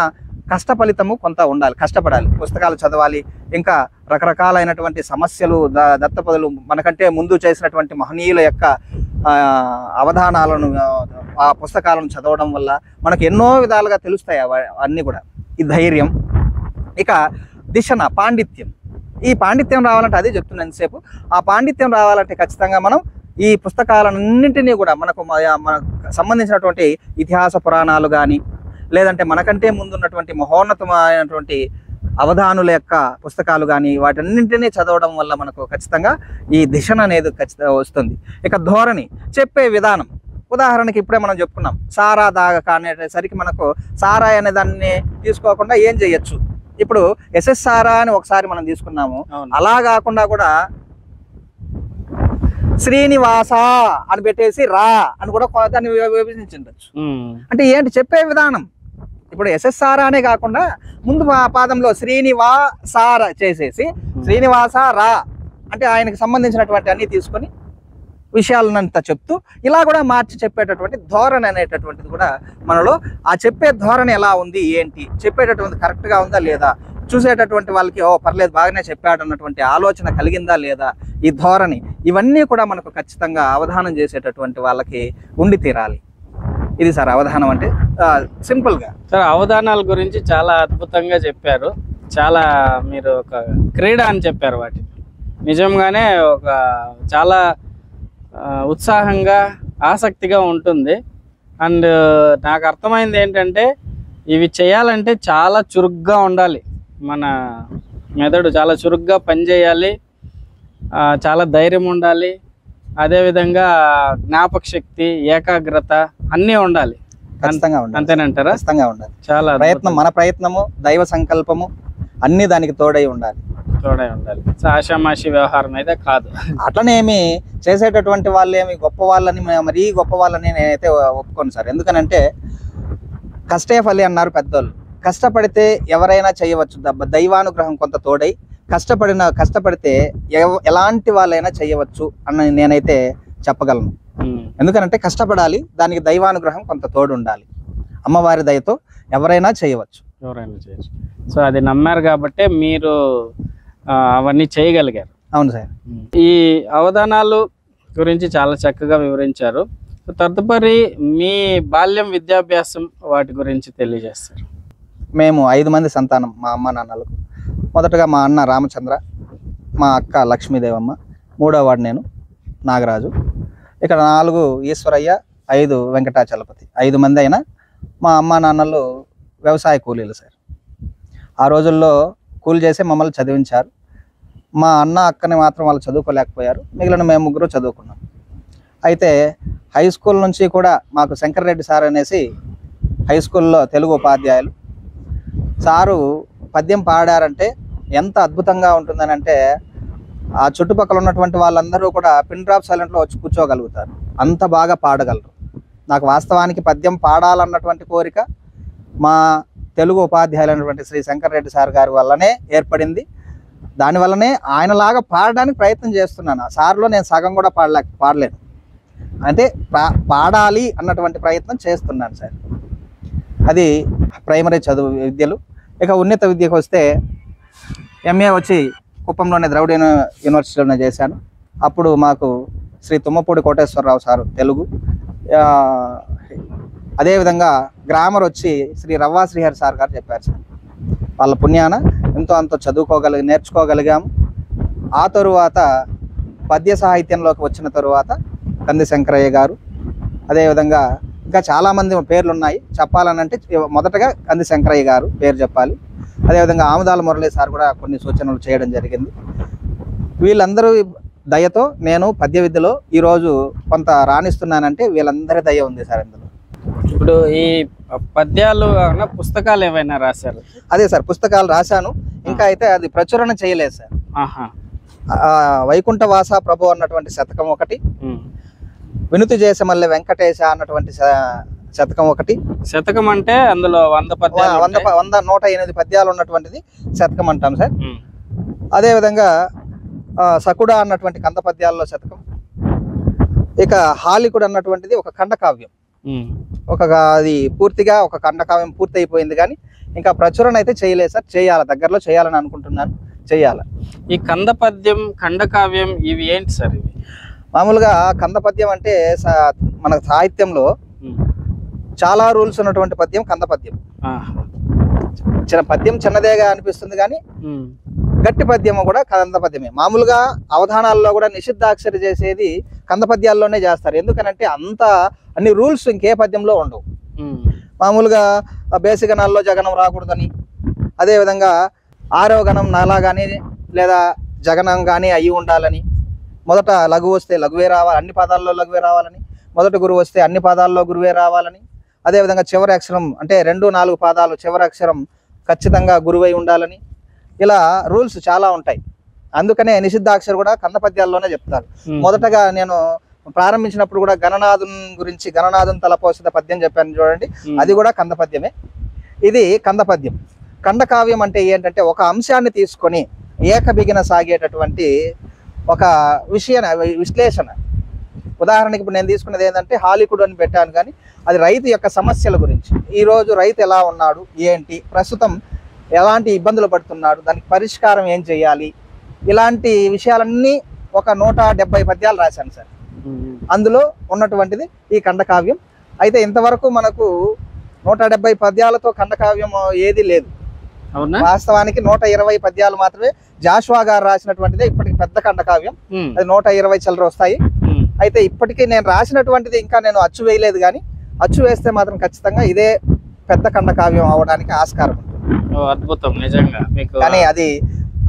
కష్ట ఫలితము కొంత ఉండాలి, కష్టపడాలి, పుస్తకాలు చదవాలి, ఇంకా రకరకాలైనటువంటి సమస్యలు దత్తపదులు మనకంటే ముందు చేసినటువంటి మహనీయుల యొక్క అవధానాలను, ఆ పుస్తకాలను చదవడం వల్ల మనకు ఎన్నో విధాలుగా తెలుస్తాయి అన్నీ కూడా. ఈ ధైర్యం, ఇక దిశన, పాండిత్యం. ఈ పాండిత్యం రావాలంటే అదే చెప్తున్నాను ఎంతసేపు, ఆ పాండిత్యం రావాలంటే ఖచ్చితంగా మనం ఈ పుస్తకాలన్నింటినీ కూడా మనకు సంబంధించినటువంటి ఇతిహాస పురాణాలు కానీ, లేదంటే మనకంటే ముందున్నటువంటి మహోన్నతమైనటువంటి అవధానుల యొక్క పుస్తకాలు కానీ వాటన్నింటినీ చదవడం వల్ల మనకు ఖచ్చితంగా ఈ దిశన అనేది ఖచ్చితంగా వస్తుంది. ఇక ధోరణి, చెప్పే విధానం. ఉదాహరణకి ఇప్పుడే మనం చెప్పుకున్నాం సారా దాగక అనేసరికి మనకు సారా అనే దాన్ని తీసుకోకుండా ఏం చేయొచ్చు. ఇప్పుడు ఎస్ఎస్ సారా అని ఒకసారి మనం తీసుకున్నాము, అలా కాకుండా కూడా శ్రీనివాస అని పెట్టేసి రా అని కూడా దాన్ని విభజించవచ్చు. అంటే ఏంటి చెప్పే విధానం. ఇప్పుడు ఎస్ఎస్ఆర్ అనే కాకుండా ముందు పాదంలో శ్రీనివాసార చేసేసి శ్రీనివాస రా అంటే ఆయనకు సంబంధించినటువంటి అన్ని తీసుకొని విషయాలనంతా చెప్తూ ఇలా కూడా మార్చి చెప్పేటటువంటి ధోరణి అనేటటువంటిది కూడా మనలో, ఆ చెప్పే ధోరణి ఎలా ఉంది, ఏంటి చెప్పేటటువంటి కరెక్ట్గా ఉందా లేదా, చూసేటటువంటి వాళ్ళకి ఓ పర్లేదు బాగానే చెప్పాడు అన్నటువంటి ఆలోచన కలిగిందా లేదా, ఈ ధోరణి, ఇవన్నీ కూడా మనకు ఖచ్చితంగా అవధానం చేసేటటువంటి వాళ్ళకి ఉండి తీరాలి. ఇది సార్ అవధానం అంటే సింపుల్గా. సార్ అవధానాల గురించి చాలా అద్భుతంగా చెప్పారు. చాలా మీరు ఒక క్రీడ అని చెప్పారు వాటిని. నిజంగానే ఒక చాలా ఉత్సాహంగా ఆసక్తిగా ఉంటుంది. అండ్ నాకు అర్థమైంది ఏంటంటే ఇవి చేయాలంటే చాలా చురుగ్గా ఉండాలి, మన మెదడు చాలా చురుగ్గా పనిచేయాలి, చాలా ధైర్యం ఉండాలి, అదేవిధంగా జ్ఞాపక శక్తి, ఏకాగ్రత అన్నీ ఉండాలి. ఖచ్చితంగా ఉండాలి. అంతేనంటారా? ఖచ్చితంగా ఉండాలి. చాలా ప్రయత్నం, మన ప్రయత్నము, దైవ సంకల్పము అన్నీ దానికి తోడై ఉండాలి. ఆషామాషి వ్యవహారం అయితే కాదు. అట్లనేమి చేసేటటువంటి వాళ్ళు ఏమి గొప్ప వాళ్ళని, మరీ గొప్ప వాళ్ళని నేనైతే ఒప్పుకోను సార్. ఎందుకనంటే కష్టే ఫలి అన్నారు పెద్దోళ్ళు. కష్టపడితే ఎవరైనా చేయవచ్చు, దైవానుగ్రహం కొంత తోడై కష్టపడితే ఎలాంటి వాళ్ళైనా చేయవచ్చు అని నేనైతే చెప్పగలను. ఎందుకనంటే కష్టపడాలి, దానికి దైవానుగ్రహం కొంత తోడు ఉండాలి. అమ్మవారి దయతో ఎవరైనా చేయవచ్చు. సో అది నమ్మారు కాబట్టి మీరు అవన్నీ చేయగలిగారు. అవును సార్. ఈ అవధానాలు గురించి చాలా చక్కగా వివరించారు. తదుపరి మీ బాల్యం, విద్యాభ్యాసం వాటి గురించి తెలియజేస్తారు. మేము 5 మంది సంతానం మా అమ్మ నాన్నలకు. మొదటగా మా అన్న రామచంద్ర, మా అక్క లక్ష్మీదేవమ్మ, 3వ వాడు నేను నాగరాజు, ఇక్కడ 4 ఈశ్వరయ్య, 5 వెంకటాచలపతి. 5 మంది అయినా మా అమ్మ నాన్నలు వ్యవసాయ కూలీలు సార్. ఆ రోజుల్లో కూలి చేసి మమ్మల్ని చదివించారు. మా అన్న అక్కని మాత్రం వాళ్ళు చదువుకోలేకపోయారు, మిగిలిన మేము 3 చదువుకున్నాం. అయితే హై స్కూల్ నుంచి కూడా మాకు శంకర్ రెడ్డి సార్ అనేసి హై స్కూల్లో తెలుగు ఉపాధ్యాయులు సారు పద్యం పాడారంటే ఎంత అద్భుతంగా ఉంటుందని అంటే ఆ చుట్టుపక్కల ఉన్నటువంటి వాళ్ళందరూ కూడా పిన్ డ్రాప్ సైలెంట్లో వచ్చి కూర్చోగలుగుతారు, అంత బాగా పాడగలరు. నాకు వాస్తవానికి పద్యం పాడాలన్నటువంటి కోరిక మా తెలుగు ఉపాధ్యాయులైనటువంటి శ్రీ శంకర్ రెడ్డి సార్ గారి వల్లనే ఏర్పడింది. దానివల్లనే ఆయనలాగా పాడడానికి ప్రయత్నం చేస్తున్నాను. ఆ సార్లో నేను సగం కూడా పాడలేను, అంటే పాడాలి అన్నటువంటి ప్రయత్నం చేస్తున్నాను సార్. అది ప్రైమరీ చదువు విద్యలు. ఇక ఉన్నత విద్యకు వస్తే ఎంఏ వచ్చి కుప్పంలోనే ద్రవిడ యూనివర్సిటీలోనే చేశాను. అప్పుడు మాకు శ్రీ తుమ్మపూడి కోటేశ్వరరావు సారు తెలుగు, అదేవిధంగా గ్రామర్ వచ్చి శ్రీ రవ్వా శ్రీహరి సార్ గారు చెప్పారు సార్. వాళ్ళ పుణ్యాన ఎంతో అంతో నేర్చుకోగలిగాము. ఆ తరువాత పద్య సాహిత్యంలోకి వచ్చిన తరువాత కంది శంకరయ్య గారు, అదేవిధంగా ఇంకా చాలామంది పేర్లు ఉన్నాయి చెప్పాలనంటే, మొదటగా కంది శంకరయ్య గారు పేరు చెప్పాలి. అదేవిధంగా ఆముదాల మురళి సార్ కూడా కొన్ని సూచనలు చేయడం జరిగింది. వీళ్ళందరూ దయతో నేను పద్య విద్యలో ఈరోజు కొంత రాణిస్తున్నానంటే వీళ్ళందరి దయ ఉంది సార్ ఇందులో. ఇప్పుడు ఈ పద్యాలు కాకుండా పుస్తకాలు ఏవైనా రాశారు? అదే సార్, పుస్తకాలు రాశాను, ఇంకా అయితే అది ప్రచురణ చేయలేదు సార్. వైకుంఠ వాస ప్రభు అన్నటువంటి శతకం ఒకటి, వినుతి చేసే మళ్ళీ వెంకటేశ అన్నటువంటి శతకం ఒకటి. శతకం అంటే అందులో 100 పద్యాలు 108 పద్యాలు ఉన్నటువంటిది శతకం అంటాం సార్. అదే విధంగా సకుడా అన్నటువంటి కంద పద్యాల్లో శతకం. ఇక హాలికుడు అన్నటువంటిది ఒక ఖండకావ్యం, అది పూర్తిగా ఒక ఖండకావ్యం పూర్తి అయిపోయింది, కానీ ఇంకా ప్రచురణ అయితే చేయలేదు సార్. చేయాలి, దగ్గరలో చేయాలని అనుకుంటున్నాను, చేయాలి. ఈ కంద పద్యం, ఖండకావ్యం ఇవి ఏంటి సార్? ఇవి మామూలుగా కంద పద్యం అంటే మన సాహిత్యంలో చాలా రూల్స్ ఉన్నటువంటి పద్యం కంద పద్యం. పద్యం చిన్నదేగా అనిపిస్తుంది, కానీ గట్టి పద్యము కూడా కంద పద్యమే. మామూలుగా అవధానాల్లో కూడా నిషిద్ధాక్షరి చేసేది కంద పద్యాల్లోనే చేస్తారు. ఎందుకనంటే అన్ని రూల్స్ ఇంకే పద్యంలో ఉండవు. మామూలుగా బేసి గణాల్లో జగనం రాకూడదని, అదేవిధంగా 6వ గణం నాలా కానీ లేదా జగనం కానీ అయ్యి ఉండాలని, మొదట లఘు వస్తే లఘువే రావాలి, అన్ని పదాల్లో లఘువే రావాలని, మొదట గురువు వస్తే అన్ని పదాల్లో గురువే రావాలని, అదేవిధంగా చివరి అక్షరం అంటే 2-4 పాదాలు చివరి అక్షరం ఖచ్చితంగా గురువై ఉండాలని, ఇలా రూల్స్ చాలా ఉంటాయి. అందుకనే నిషిద్ధాక్షరి కూడా కంద పద్యాల్లోనే చెప్తారు. మొదటగా నేను ప్రారంభించినప్పుడు కూడా గణనాథుని గురించి గణనాథుని తలపోసిత పద్యం చెప్పాను చూడండి, అది కూడా కంద పద్యమే. ఇది కంద పద్యం. ఖండకావ్యం అంటే ఏంటంటే ఒక అంశాన్ని తీసుకొని ఏకబిగిన సాగేటటువంటి ఒక విశ్లేషణ. ఉదాహరణకి ఇప్పుడు నేను తీసుకున్నది ఏంటంటే హాలికుడు అని పెట్టాను, కానీ అది రైతు యొక్క సమస్యల గురించి. ఈరోజు రైతు ఎలా ఉన్నాడు, ఏంటి, ప్రస్తుతం ఎలాంటి ఇబ్బందులు పడుతున్నాడు, దానికి పరిష్కారం ఏం చేయాలి, ఇలాంటి విషయాలన్నీ ఒక 170 పద్యాలు రాశాను సార్. అందులో ఉన్నటువంటిది ఈ ఖండకావ్యం. అయితే ఇంతవరకు మనకు 170 పద్యాలతో ఖండకావ్యం ఏది లేదు. వాస్తవానికి 120 పద్యాలు మాత్రమే జాషువా గారు రాసినటువంటిదే ఇప్పటికి పెద్ద ఖండకావ్యం. అది 120 చిల్లర వస్తాయి. అయితే ఇప్పటికీ నేను రాసినటువంటిది ఇంకా నేను అచ్చు వేయలేదు, కానీ అచ్చు వేస్తే మాత్రం ఖచ్చితంగా ఇదే పెద్ద ఖండకావ్యం అవడానికి ఆస్కారం ఉంటుంది. అద్భుతం నిజంగా. కానీ అది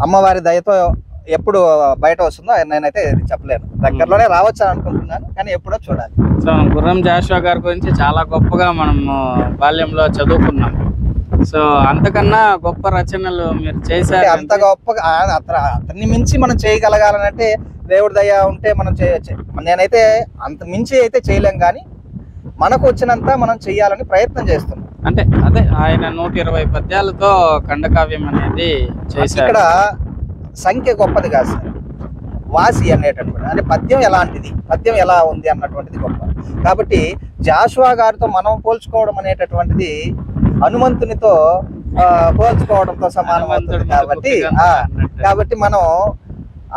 అమ్మవారి దయతో ఎప్పుడు బయట వస్తుందో నేనైతే చెప్పలేను. దగ్గరలోనే రావచ్చు అనుకుంటున్నాను, కానీ ఎప్పుడో చూడాలి. సో గుర్రం జాషువా గారి గురించి చాలా గొప్పగా మనం బాల్యంలో చదువుకున్నాం. సో అంతకన్నా గొప్ప రచనలు మీరు చేశారు. అంత గొప్పగా అతన్ని మించి మనం చేయగలగాలనంటే దేవుడి దయ ఉంటే మనం చేయొచ్చు. నేనైతే అంత మించి అయితే చేయలేం, కానీ మనకు వచ్చినంత మనం చెయ్యాలని ప్రయత్నం చేస్తున్నాం. అంటే అదే ఆయన 120 పద్యాలతో ఖండకావ్యం అనేది చేశారు. ఇక్కడ సంఖ్య గొప్పది కాదు సార్, వాసి అనేటటువంటి అంటే పద్యం ఎలాంటిది, పద్యం ఎలా ఉంది అన్నటువంటిది గొప్ప. కాబట్టి జాషువా గారితో మనం పోల్చుకోవడం అనేటటువంటిది హనుమంతునితో పోల్చుకోవడంతో సమానం అవుతుంది. కాబట్టి మనం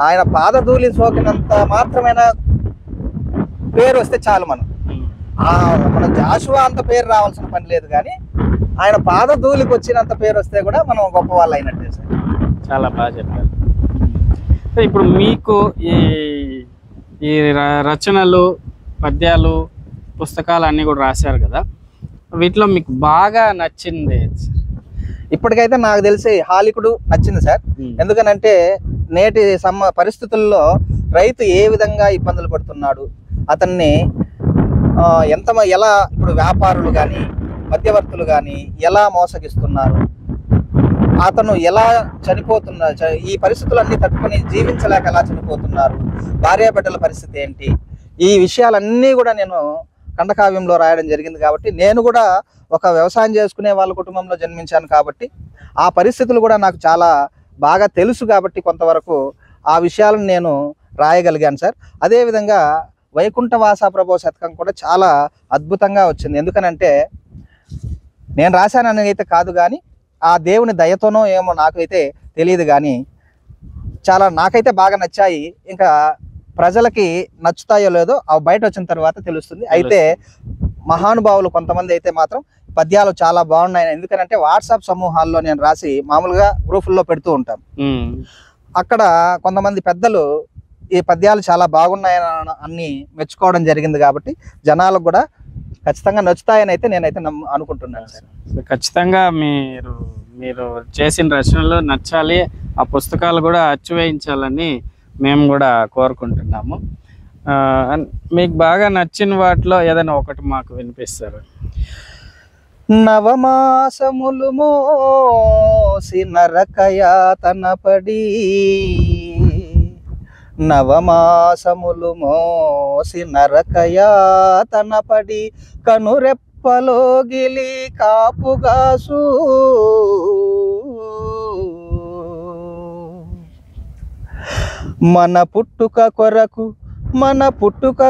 ఆయన పాదధూళి సోకినంత మాత్రమైన పేరు వస్తే చాలు. మనం జాషువా అంత పేరు రావాల్సిన పని లేదు, కానీ ఆయన పాదధూళికి వచ్చినంత పేరు వస్తే కూడా మనం గొప్ప వాళ్ళు అయినట్టే సార్. చాలా బాగా చెప్పారు. ఇప్పుడు మీకు ఈ రచనలు, పద్యాలు, పుస్తకాలు అన్నీ కూడా రాశారు కదా, వీటిలో మీకు బాగా నచ్చింది? ఇప్పటికైతే నాకు తెలిసి హాలికుడు నచ్చింది సార్. ఎందుకనంటే నేటి పరిస్థితుల్లో రైతు ఏ విధంగా ఇబ్బందులు పడుతున్నాడు, అతన్ని ఎలా ఇప్పుడు వ్యాపారులు కానీ మధ్యవర్తులు కానీ ఎలా మోసగిస్తున్నారు, అతను ఎలా చనిపోతున్నారు, ఈ పరిస్థితులన్నీ తట్టుకొని జీవించలేక ఎలా చనిపోతున్నారు, భార్యాబిడ్డల పరిస్థితి ఏంటి, ఈ విషయాలన్నీ కూడా నేను ఖండకావ్యంలో రాయడం జరిగింది. కాబట్టి నేను కూడా ఒక వ్యవసాయం చేసుకునే వాళ్ళ కుటుంబంలో జన్మించాను కాబట్టి ఆ పరిస్థితులు కూడా నాకు చాలా బాగా తెలుసు. కాబట్టి కొంతవరకు ఆ విషయాలను నేను రాయగలిగాను సార్. అదేవిధంగా వైకుంఠ వాస ప్రభు శతకం కూడా చాలా అద్భుతంగా వచ్చింది. ఎందుకనంటే నేను రాశానని అయితే కాదు, కానీ ఆ దేవుని దయతోనో ఏమో నాకైతే తెలియదు, కానీ చాలా నాకైతే బాగా నచ్చాయి. ఇంకా ప్రజలకి నచ్చుతాయో లేదో అవి బయట వచ్చిన తర్వాత తెలుస్తుంది. అయితే మహానుభావులు కొంతమంది అయితే మాత్రం పద్యాలు చాలా బాగున్నాయి. ఎందుకంటే వాట్సాప్ సమూహాల్లో నేను రాసి మామూలుగా గ్రూపుల్లో పెడుతూ ఉంటాం. అక్కడ కొంతమంది పెద్దలు ఈ పద్యాలు చాలా బాగున్నాయని అన్ని మెచ్చుకోవడం జరిగింది. కాబట్టి జనాలకు కూడా ఖచ్చితంగా నచ్చుతాయని అయితే నేనైతే అనుకుంటున్నాను సార్. ఖచ్చితంగా మీరు చేసిన రచనలు నచ్చాలి, ఆ పుస్తకాలు కూడా అచ్చు వేయించాలని మేము కూడా కోరుకుంటున్నాము. మీకు బాగా నచ్చిన వాటిలో ఏదైనా ఒకటి మాకు వినిపిస్తారు. నవమాసములు మోసి నరకయాతన పడి, నవమాసములు మోసి నరకయాతన పడి, కనురెప్పలో గిలి కాపుగాసు, మన పుట్టుక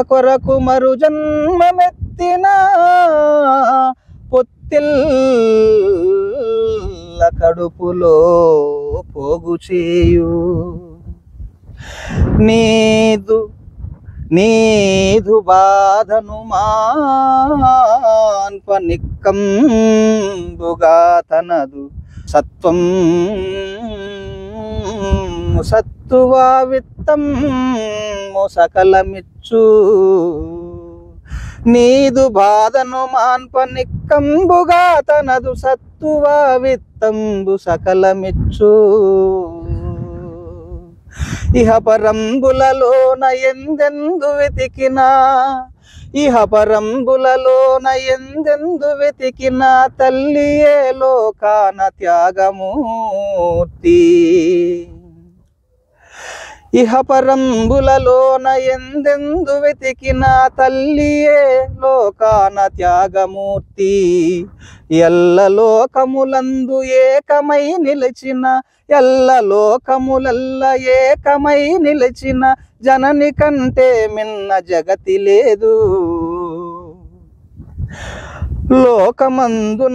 కొరకు మరు జన్మమెత్తిన పొత్తిల్ల కడుపులో పోగు చేయు, నీదు బాధను మాన్ప నిక్కంబుగా తనదు సత్వం సత్తువా విత్తం సకలమిచ్చు, నీదు బాధను మాన్ప నిక్కంబుగా తనదు సత్తువా విత్తంబు సకలమిచ్చు, ఇహ పరంబులలోన ఎందెందు వెతికినా తల్లియే లోకాన త్యాగమూర్తి, ఇహ పరంబులలోన ఎందెందు వెతికినా తల్లియే లోకాన త్యాగమూర్తి, ఎల్ల లోకములందు ఏకమై నిలిచిన జనని కంటే మిన్న జగతి లేదు, లోకమందు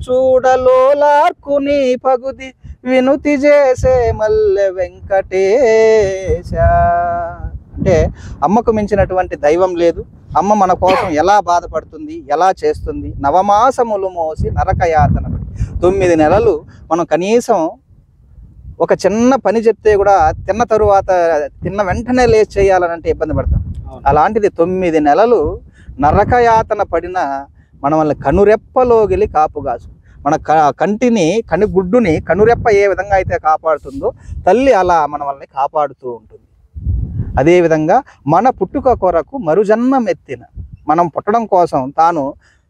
చూడలోలార్కుని పగుది వినుతి చేసే మల్లె వెంకటేశ. అంటే అమ్మకు మించినటువంటి దైవం లేదు. అమ్మ మన కోసం ఎలా బాధపడుతుంది, ఎలా చేస్తుంది. నవమాసములు మోసి నరకయాతన 9 నెలలు మనం కనీసం ఒక చిన్న పని చెప్తే కూడా తిన్న వెంటనే లేచి చేయాలనంటే ఇబ్బంది పడతాం. అలాంటిది 9 నెలలు నరకయాతన పడిన మనల్ని కనురెప్పలోగిలి కాపుగాసు, మన కనుగుడ్డుని కనురెప్ప ఏ విధంగా అయితే కాపాడుతుందో తల్లి అలా మనల్ని కాపాడుతూ ఉంటుంది. అదేవిధంగా మన పుట్టుక కొరకు మరుజన్మం ఎత్తిన, మనం పుట్టడం కోసం తాను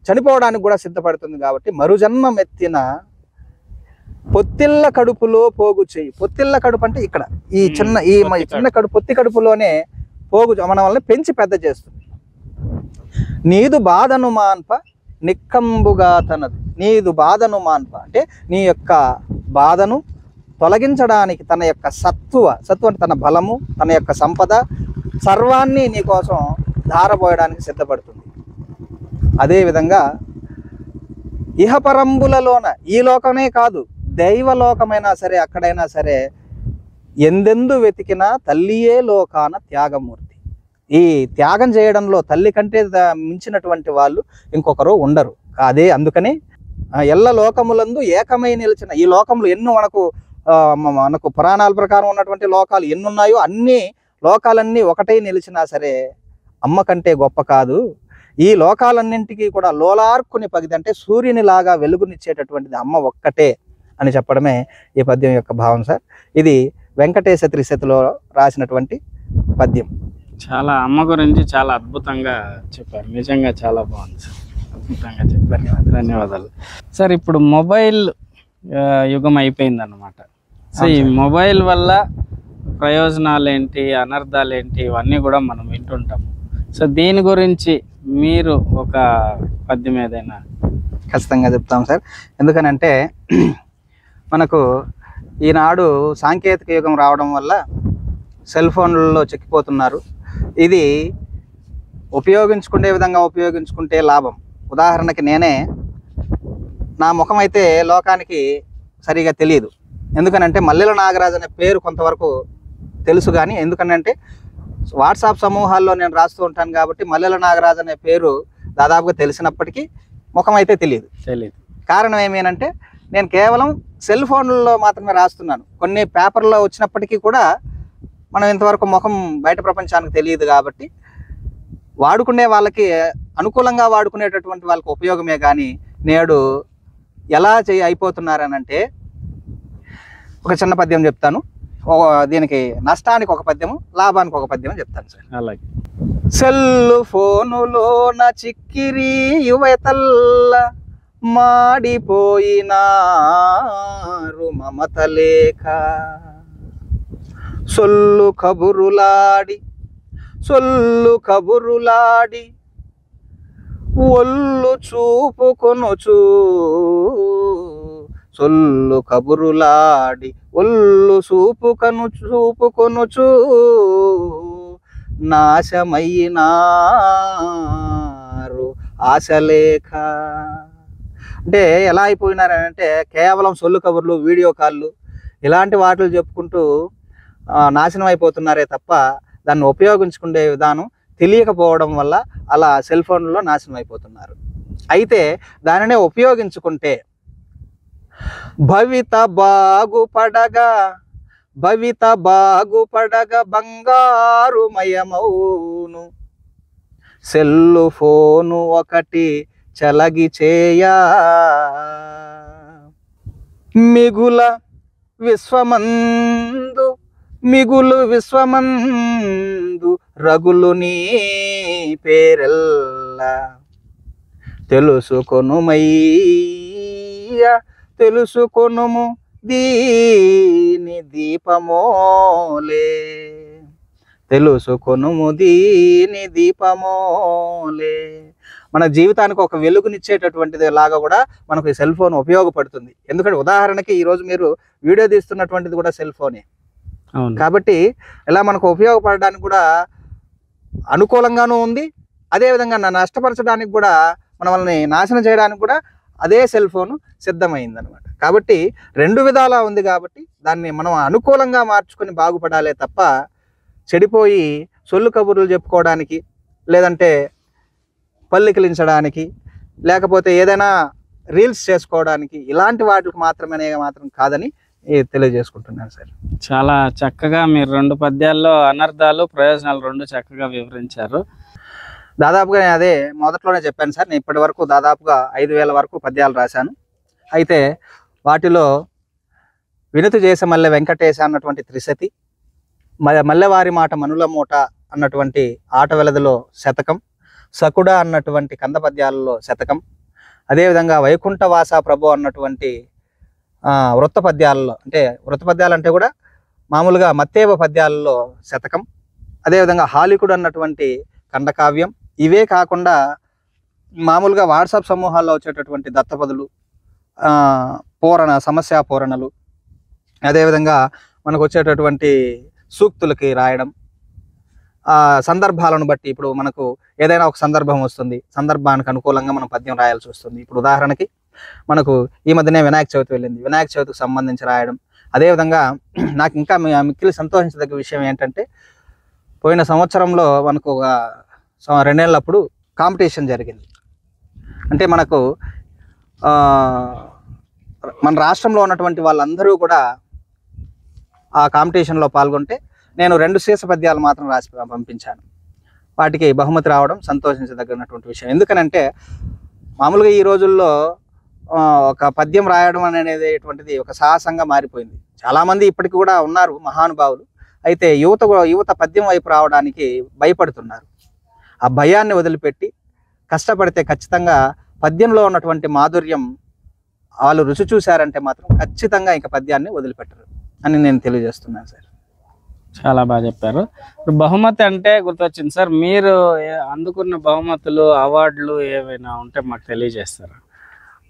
చనిపోవడానికి కూడా సిద్ధపడుతుంది కాబట్టి మరుజన్మం ఎత్తిన పొత్తిళ్ళ కడుపులో పోగు చేయి. పొత్తిళ్ళ కడుపు అంటే ఇక్కడ ఈ చిన్న కడుపు, పొత్తి కడుపులోనే పోగు మన వల్ల పెంచి పెద్ద చేస్తుంది. నీదు బాధను మాన్ప నిక్కంబుగా తనదు, నీదు బాధను మాన్ప అంటే నీ యొక్క బాధను తొలగించడానికి తన యొక్క సత్వ అంటే తన బలము, తన యొక్క సంపద సర్వాన్ని నీ కోసం ధారపోయడానికి సిద్ధపడుతుంది. అదేవిధంగా ఇహపరంబులలోన, ఈ లోకమే కాదు దైవలోకమైనా సరే అక్కడైనా సరే ఎందెందు వెతికినా తల్లియే లోకాన త్యాగమూర్తి. ఈ త్యాగం చేయడంలో తల్లి కంటే మించినటువంటి వాళ్ళు ఇంకొకరు ఉండరు. అదే అందుకని ఎల్ల లోకములందు ఏకమై నిలిచిన, ఈ లోకములు ఎన్నో మనకు పురాణాల ప్రకారం ఉన్నటువంటి లోకాలు ఎన్నున్నాయో అన్ని లోకాలన్నీ ఒకటై నిలిచినా సరే అమ్మ కంటే గొప్ప కాదు. ఈ లోకాలన్నింటికీ కూడా లోలార్కుని పగిది అంటే సూర్యుని లాగా వెలుగునిచ్చేటటువంటిది అమ్మ ఒక్కటే అని చెప్పడమే ఈ పద్యం యొక్క భావం సార్. ఇది వెంకటేశ త్రిశతిలో రాసినటువంటి పద్యం. చాలా అమ్మ గురించి చాలా అద్భుతంగా చెప్పారు. నిజంగా చాలా బాగుంది సార్, అద్భుతంగా చెప్పారు. ధన్యవాదాలు సార్. ఇప్పుడు మొబైల్ యుగం అయిపోయింది అన్నమాట. సో ఈ మొబైల్ వల్ల ప్రయోజనాలు ఏంటి, అనర్థాలు ఏంటి, ఇవన్నీ కూడా మనం వింటుంటాము. సో దీని గురించి మీరు ఒక పద్యం ఏదైనా? ఖచ్చితంగా చెప్తాం సార్. ఎందుకనంటే మనకు ఈనాడు సాంకేతిక యుగం రావడం వల్ల సెల్ ఫోన్లలో చిక్కిపోతున్నారు. ఇది ఉపయోగించుకునే విధంగా ఉపయోగించుకుంటే లాభం. ఉదాహరణకి నా ముఖం అయితే లోకానికి సరిగా తెలియదు. ఎందుకనంటే మల్లెల నాగరాజు అనే పేరు కొంతవరకు తెలుసు, కానీ ఎందుకనంటే వాట్సాప్ సమూహాల్లో నేను రాస్తూ ఉంటాను కాబట్టి మల్లెల నాగరాజు అనే పేరు దాదాపుగా తెలిసినప్పటికీ ముఖం అయితే తెలియదు. కారణం ఏమేనంటే నేను కేవలం సెల్ ఫోన్లలో మాత్రమే రాస్తున్నాను. కొన్ని పేపర్లో వచ్చినప్పటికీ కూడా మనం ఇంతవరకు ముఖం బయట ప్రపంచానికి తెలియదు కాబట్టి వాడుకునే వాళ్ళకి అనుకూలంగా వాడుకునేటటువంటి వాళ్ళకి ఉపయోగమే. కానీ నేడు ఎలా అయిపోతున్నారనంటే ఒక చిన్న పద్యం చెప్తాను. దీనికి నష్టానికి ఒక పద్యము, లాభానికి ఒక పద్యము చెప్తాను సార్. అలాగే. సెల్లు ఫోనులోన చిక్కిరి యువతల్ల మాడిపోయినారు మమత లేక, సొల్లు కబురులాడి ఒళ్ళు చూపుకొనుచు, సొల్లు కబురులాడి ఒళ్ళు చూపుకొనుచు నాశమయ్యినారు ఆశలేఖ. అంటే ఎలా అయిపోయినారంటే కేవలం సొల్లు కబుర్లు, వీడియో కాళ్ళు ఇలాంటి వాటిలు చెప్పుకుంటూ నాశనం అయిపోతున్నారే తప్ప దాన్ని ఉపయోగించుకునే విధానం తెలియకపోవడం వల్ల అలా సెల్ ఫోన్లో నాశనం అయిపోతున్నారు. అయితే దానినే ఉపయోగించుకుంటే భవిత బాగుపడగా బంగారుమయమౌను, సెల్లు ఫోను ఒకటి చలగి చేయా, మిగులు విశ్వమందు రగులు నీ పేరెల్లా, తెలుసుకొనుము దీని దీపమోలే, మన జీవితానికి ఒక వెలుగునిచ్చేటటువంటిది లాగా కూడా మనకు ఈ సెల్ ఫోన్ ఉపయోగపడుతుంది. ఎందుకంటే ఉదాహరణకి ఈరోజు మీరు వీడియో తీస్తున్నటువంటిది కూడా సెల్ ఫోనే కాబట్టి ఇలా మనకు ఉపయోగపడడానికి కూడా అనుకూలంగానూ ఉంది, అదేవిధంగా నష్టపరచడానికి కూడా మనల్ని నాశనం చేయడానికి కూడా అదే సెల్ ఫోను సిద్ధమైంది అనమాట. కాబట్టి రెండు విధాలా ఉంది కాబట్టి దాన్ని మనం అనుకూలంగా మార్చుకొని బాగుపడాలే తప్ప చెడిపోయి సొల్లు కబుర్లు చెప్పుకోవడానికి, లేదంటే పల్లికిలించడానికి, లేకపోతే ఏదైనా రీల్స్ చేసుకోవడానికి ఇలాంటి వాటికి మాత్రం కాదని తెలియజేసుకుంటున్నాను సార్. చాలా చక్కగా మీరు 2 పద్యాల్లో అనర్థాలు, ప్రయోజనాలు 2 చక్కగా వివరించారు. దాదాపుగా అదే మొదట్లోనే చెప్పాను సార్, నేను ఇప్పటి వరకు దాదాపుగా 5000 వరకు పద్యాలు రాశాను. అయితే వాటిలో వినుతి చేసే మల్లె వెంకటేశ అన్నటువంటి త్రిశతి, మల్లెవారి మాట మనుల మూట అన్నటువంటి ఆట వెలదిలో శతకం, సకుడ అన్నటువంటి కంద పద్యాలలో శతకం, అదేవిధంగా వైకుంఠవాస ప్రభు అన్నటువంటి వృత్త పద్యాలలో, అంటే వృత్త పద్యాలు అంటే కూడా మామూలుగా మత్తేవ పద్యాలలో శతకం, అదేవిధంగా హాలికుడు అన్నటువంటి ఖండకావ్యం, ఇవే కాకుండా మామూలుగా వాట్సాప్ సమూహాల్లో వచ్చేటటువంటి దత్తపదులు, సమస్య పూరణలు, అదేవిధంగా మనకు వచ్చేటటువంటి సూక్తులకి రాయడం, సందర్భాలను బట్టి ఇప్పుడు మనకు ఏదైనా ఒక సందర్భం వస్తుంది, సందర్భానికి అనుకూలంగా మనం పద్యం రాయాల్సి వస్తుంది. ఇప్పుడు ఉదాహరణకి మనకు ఈ మధ్యనే వినాయక చవితి వెళ్ళింది, వినాయక చవితికి సంబంధించి రాయడం. అదేవిధంగా నాకు ఇంకా మిక్కిలి సంతోషించదగ్గ విషయం ఏంటంటే పోయిన సంవత్సరంలో మనకు 2 ఏళ్ళప్పుడు కాంపిటీషన్ జరిగింది. అంటే మనకు మన రాష్ట్రంలో ఉన్నటువంటి వాళ్ళందరూ కూడా ఆ కాంపిటీషన్లో పాల్గొంటే నేను 2 శీర్ష పద్యాలు మాత్రం రాసి పంపించాను. వాటికి బహుమతి రావడం సంతోషించదగినటువంటి విషయం. ఎందుకనంటే మామూలుగా ఈ రోజుల్లో ఒక పద్యం రాయడం అనేటువంటిది ఒక సాహసంగా మారిపోయింది. చాలామంది ఇప్పటికి కూడా ఉన్నారు మహానుభావులు, అయితే యువత పద్యం వైపు రావడానికి భయపడుతున్నారు. ఆ భయాన్ని వదిలిపెట్టి కష్టపడితే ఖచ్చితంగా పద్యంలో ఉన్నటువంటి మాధుర్యం వాళ్ళు రుచి చూశారంటే మాత్రం ఖచ్చితంగా ఇంకా పద్యాన్ని వదిలిపెట్టరు అని నేను తెలియజేస్తున్నాను సార్. చాలా బాగా చెప్పారు. బహుమతి అంటే గుర్తొచ్చింది సార్, మీరు అందుకున్న బహుమతులు, అవార్డులు ఏవైనా ఉంటే మాకు తెలియజేస్తారా?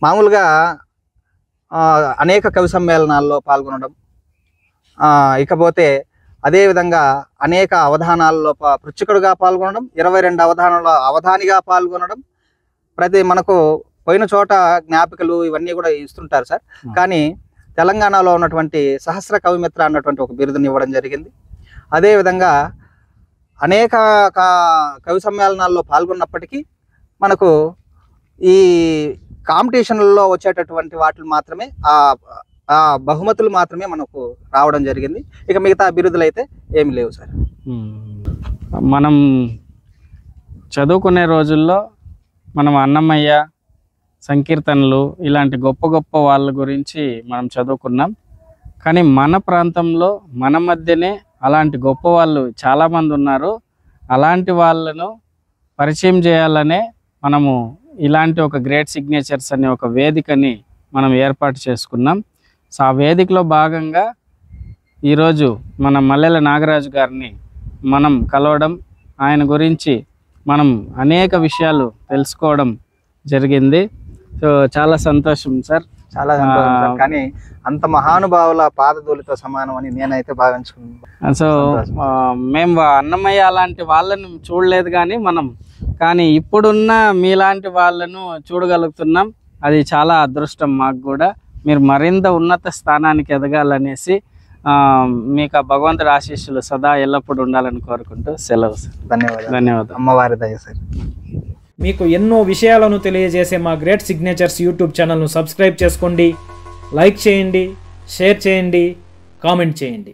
మామూలుగా అనేక కవి సమ్మేళనాల్లో పాల్గొనడం, ఇకపోతే అదేవిధంగా అనేక అవధానాల్లో పృచ్ఛకుడుగా పాల్గొనడం, 22 అవధానాల్లో అవధానిగా పాల్గొనడం, మనకు పోయిన చోట జ్ఞాపికలు ఇవన్నీ కూడా ఇస్తుంటారు సార్. కానీ తెలంగాణలో ఉన్నటువంటి సహస్ర కవిమిత్ర అన్నటువంటి ఒక బిరుదుని ఇవ్వడం జరిగింది. అదేవిధంగా అనేక కవి సమ్మేళనాల్లో పాల్గొన్నప్పటికీ మనకు ఈ కాంపిటీషన్లలో వచ్చేటటువంటి వాటిని మాత్రమే ఆ బహుమతులు మాత్రమే మనకు రావడం జరిగింది. ఇక మిగతా బిరుదులు అయితే ఏమి లేవు సార్. మనం చదువుకునే రోజుల్లో మనం అన్నమయ్య, సంకీర్తనలు ఇలాంటి గొప్ప గొప్ప వాళ్ళ గురించి మనం చదువుకున్నాం. కానీ మన ప్రాంతంలో మన మధ్యనే అలాంటి గొప్ప వాళ్ళు చాలామంది ఉన్నారు. అలాంటి వాళ్ళను పరిచయం చేయాలనే మనము ఇలాంటి ఒక గ్రేట్ సిగ్నేచర్స్ అనే ఒక వేదికని మనం ఏర్పాటు చేసుకున్నాం. సో ఆ వేదికలో భాగంగా ఈరోజు మన మల్లెల నాగరాజు గారిని మనం కలవడం, ఆయన గురించి మనం అనేక విషయాలు తెలుసుకోవడం జరిగింది. సో చాలా సంతోషం సార్. చాలా సంతోషం సార్. కానీ అంత మహానుభావుల పాదధూళితో సమానం అని నేనైతే భావించుకున్నాను. సో మేము అన్నమయ్య అలాంటి వాళ్ళని చూడలేదు కానీ ఇప్పుడున్న మీలాంటి వాళ్ళను చూడగలుగుతున్నాం. అది చాలా అదృష్టం మాకు కూడా. మీరు మరింత ఉన్నత స్థానానికి ఎదగాలనేసి మీకు ఆ భగవంతుడి ఆశీస్సులు సదా ఎల్లప్పుడూ ఉండాలని కోరుకుంటూ సెలవు సార్. ధన్యవాదాలు. అమ్మవారి దయ సార్. మీకు ఎన్నో విషయాలను తెలియజేసే మా గ్రేట్ సిగ్నేచర్స్ యూట్యూబ్ ఛానల్ను సబ్స్క్రైబ్ చేసుకోండి, లైక్ చేయండి, షేర్ చేయండి, కామెంట్ చేయండి.